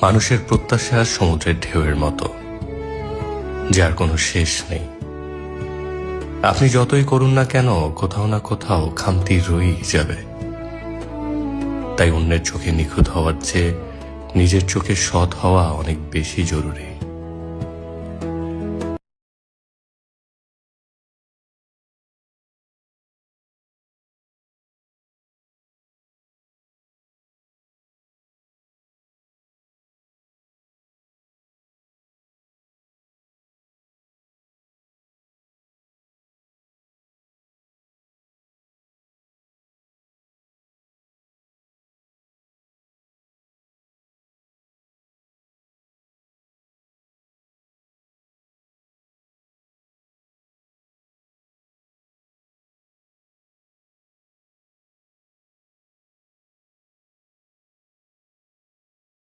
মানুষের প্রত্যাশা সমুদ্রের ঢেউয়ের মতো, যার কোনো শেষ নেই। আপনি যতই করুন না কেন, কোথাও না কোথাও খামতি রয়েই যাবে। তাই অন্যের চোখে নিখুঁত হওয়ার চেয়ে নিজের চোখে সৎ হওয়া অনেক বেশি জরুরি।